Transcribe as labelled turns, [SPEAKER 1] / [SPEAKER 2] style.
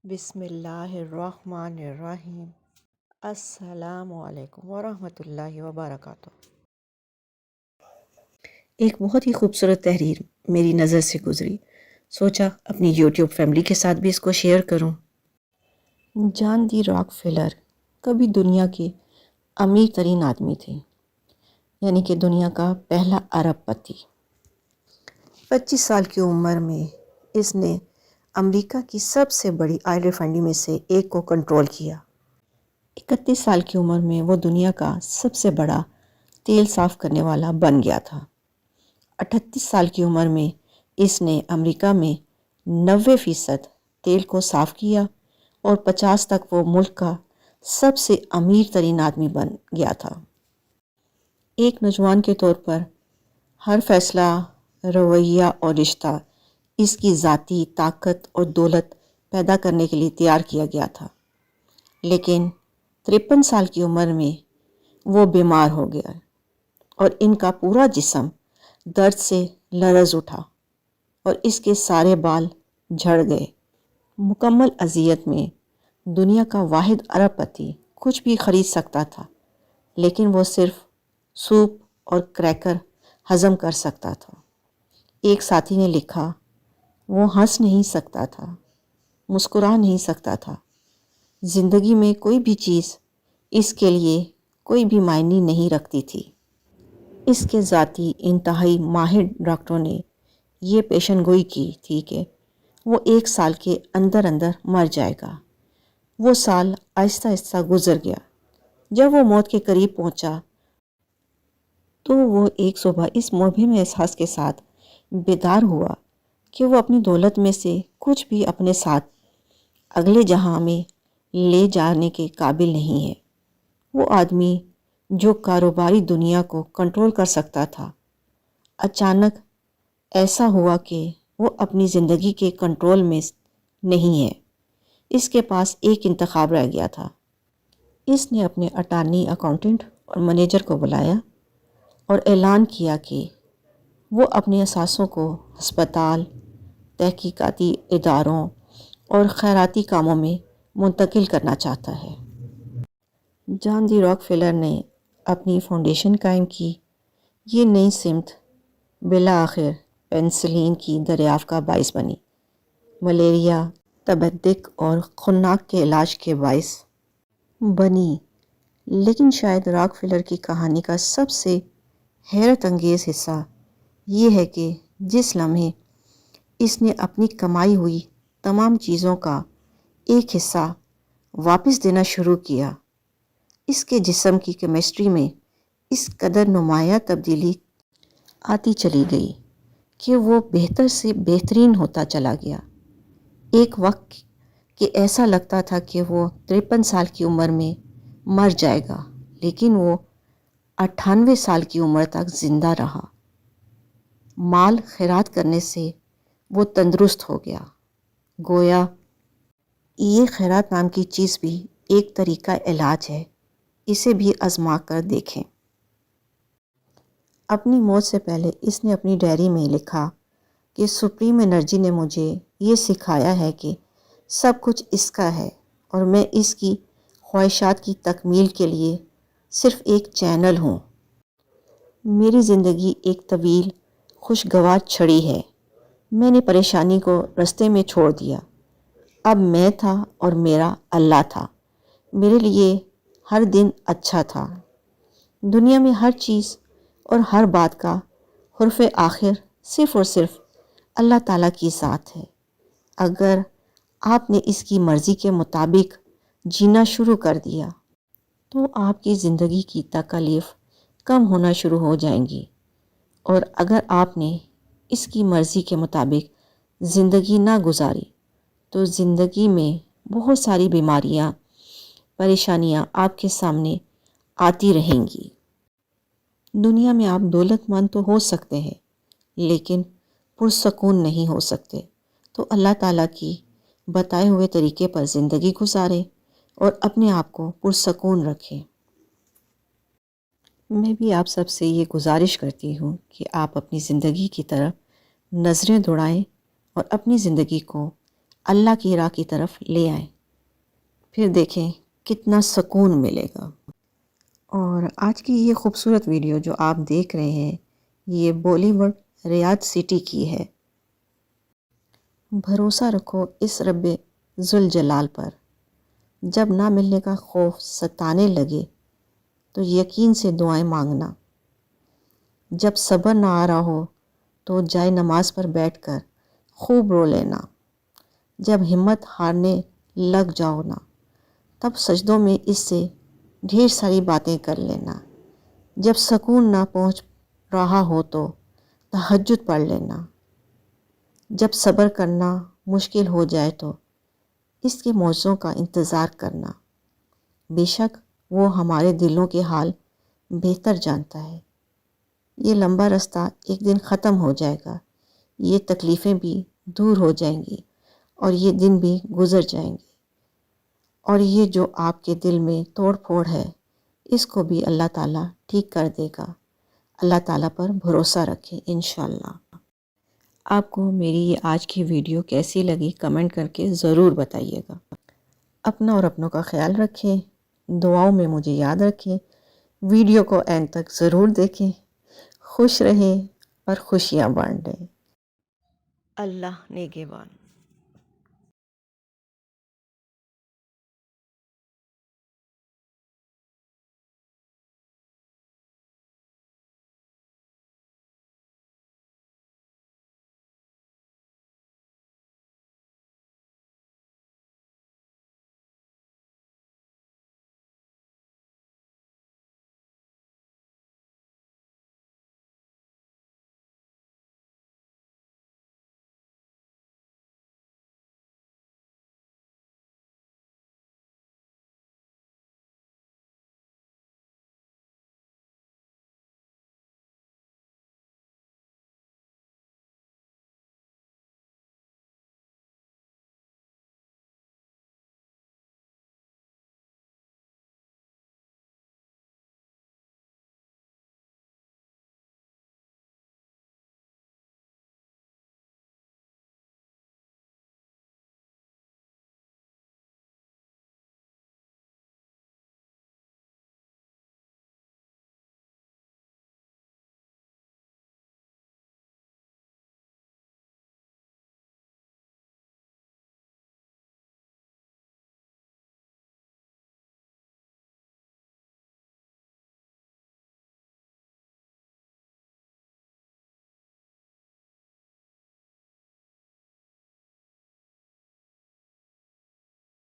[SPEAKER 1] بسم اللہ الرحمن الرحیم۔ السلام علیکم ورحمۃ اللہ وبرکاتہ۔ ایک بہت ہی خوبصورت تحریر میری نظر سے گزری، سوچا اپنی یوٹیوب فیملی کے ساتھ بھی اس کو شیئر کروں۔ جان ڈی راک فیلر کبھی دنیا کے امیر ترین آدمی تھے، یعنی کہ دنیا کا پہلا ارب پتی۔ 25 سال کی عمر میں اس نے امریکہ کی سب سے بڑی آئل ریفائنری میں سے ایک کو کنٹرول کیا۔ 31 سال کی عمر میں وہ دنیا کا سب سے بڑا تیل صاف کرنے والا بن گیا تھا۔ 38 سال کی عمر میں اس نے امریکہ میں 90% تیل کو صاف کیا اور 50 تک وہ ملک کا سب سے امیر ترین آدمی بن گیا تھا۔ ایک نوجوان کے طور پر ہر فیصلہ، رویہ اور رشتہ اس کی ذاتی طاقت اور دولت پیدا کرنے کے لیے تیار کیا گیا تھا، لیکن 53 سال کی عمر میں وہ بیمار ہو گیا اور ان کا پورا جسم درد سے لرز اٹھا اور اس کے سارے بال جھڑ گئے۔ مکمل اذیت میں دنیا کا واحد ارب پتی کچھ بھی خرید سکتا تھا، لیکن وہ صرف سوپ اور کریکر ہضم کر سکتا تھا۔ ایک ساتھی نے لکھا، وہ ہنس نہیں سکتا تھا، مسکرا نہیں سکتا تھا، زندگی میں کوئی بھی چیز اس کے لیے کوئی بھی معنی نہیں رکھتی تھی۔ اس کے ذاتی انتہائی ماہر ڈاکٹروں نے یہ پیشن گوئی کی تھی کہ وہ 1 سال کے اندر اندر مر جائے گا۔ وہ سال آہستہ آہستہ گزر گیا۔ جب وہ موت کے قریب پہنچا تو وہ ایک صبح اس مبہم احساس کے ساتھ بیدار ہوا کہ وہ اپنی دولت میں سے کچھ بھی اپنے ساتھ اگلے جہاں میں لے جانے کے قابل نہیں ہے۔ وہ آدمی جو کاروباری دنیا کو کنٹرول کر سکتا تھا، اچانک ایسا ہوا کہ وہ اپنی زندگی کے کنٹرول میں نہیں ہے۔ اس کے پاس ایک انتخاب رہ گیا تھا۔ اس نے اپنے اٹارنی، اکاؤنٹنٹ اور مینیجر کو بلایا اور اعلان کیا کہ وہ اپنے اثاثوں کو ہسپتال، تحقیقاتی اداروں اور خیراتی کاموں میں منتقل کرنا چاہتا ہے۔ جان ڈی راک فیلر نے اپنی فاؤنڈیشن قائم کی۔ یہ نئی سمت بالآخر پینسلین کی دریافت کا باعث بنی، ملیریا، تپیدق اور خوناک کے علاج کے باعث بنی۔ لیکن شاید راک فیلر کی کہانی کا سب سے حیرت انگیز حصہ یہ ہے کہ جس لمحے اس نے اپنی کمائی ہوئی تمام چیزوں کا ایک حصہ واپس دینا شروع کیا، اس کے جسم کی کیمسٹری میں اس قدر نمایاں تبدیلی آتی چلی گئی کہ وہ بہتر سے بہترین ہوتا چلا گیا۔ ایک وقت کہ ایسا لگتا تھا کہ وہ 53 سال کی عمر میں مر جائے گا، لیکن وہ 98 سال کی عمر تک زندہ رہا۔ مال خیرات کرنے سے وہ تندرست ہو گیا۔ گویا یہ خیرات نام کی چیز بھی ایک طریقہ علاج ہے، اسے بھی آزما کر دیکھیں۔ اپنی موت سے پہلے اس نے اپنی ڈائری میں لکھا کہ سپریم انرجی نے مجھے یہ سکھایا ہے کہ سب کچھ اس کا ہے اور میں اس کی خواہشات کی تکمیل کے لیے صرف ایک چینل ہوں۔ میری زندگی ایک طویل خوشگوار چھڑی ہے۔ میں نے پریشانی کو رستے میں چھوڑ دیا۔ اب میں تھا اور میرا اللہ تھا۔ میرے لیے ہر دن اچھا تھا۔ دنیا میں ہر چیز اور ہر بات کا حرف آخر صرف اور صرف اللہ تعالیٰ کی ذات ہے۔ اگر آپ نے اس کی مرضی کے مطابق جینا شروع کر دیا تو آپ کی زندگی کی تکالیف کم ہونا شروع ہو جائیں گی، اور اگر آپ نے اس کی مرضی کے مطابق زندگی نہ گزاری تو زندگی میں بہت ساری بیماریاں، پریشانیاں آپ کے سامنے آتی رہیں گی۔ دنیا میں آپ دولت مند تو ہو سکتے ہیں، لیکن پرسکون نہیں ہو سکتے۔ تو اللہ تعالیٰ کی بتائے ہوئے طریقے پر زندگی گزاریں اور اپنے آپ کو پرسکون رکھیں۔ میں بھی آپ سب سے یہ گزارش کرتی ہوں کہ آپ اپنی زندگی کی طرف نظریں دوڑائیں اور اپنی زندگی کو اللہ کی راہ کی طرف لے آئیں، پھر دیکھیں کتنا سکون ملے گا۔ اور آج کی یہ خوبصورت ویڈیو جو آپ دیکھ رہے ہیں یہ بالی ووڈ ریاض سٹی کی ہے۔ بھروسہ رکھو اس رب ذوالجلال پر۔ جب نہ ملنے کا خوف ستانے لگے تو یقین سے دعائیں مانگنا۔ جب صبر نہ آ رہا ہو تو جائے نماز پر بیٹھ کر خوب رو لینا۔ جب ہمت ہارنے لگ جاؤ نا، تب سجدوں میں اس سے ڈھیر ساری باتیں کر لینا۔ جب سکون نہ پہنچ رہا ہو تو تہجد پڑھ لینا۔ جب صبر کرنا مشکل ہو جائے تو اس کے معجزوں کا انتظار کرنا۔ بے شک وہ ہمارے دلوں کے حال بہتر جانتا ہے۔ یہ لمبا رستہ ایک دن ختم ہو جائے گا، یہ تکلیفیں بھی دور ہو جائیں گی اور یہ دن بھی گزر جائیں گے، اور یہ جو آپ کے دل میں توڑ پھوڑ ہے اس کو بھی اللہ تعالیٰ ٹھیک کر دے گا۔ اللہ تعالیٰ پر بھروسہ رکھیں انشاءاللہ۔ آپ کو میری یہ آج کی ویڈیو کیسی لگی کمنٹ کر کے ضرور بتائیے گا۔ اپنا اور اپنوں کا خیال رکھیں، دعاؤں میں مجھے یاد رکھیں، ویڈیو کو اینڈ تک ضرور دیکھیں۔ خوش رہیں اور خوشیاں بانٹیں۔ اللہ نگہبان۔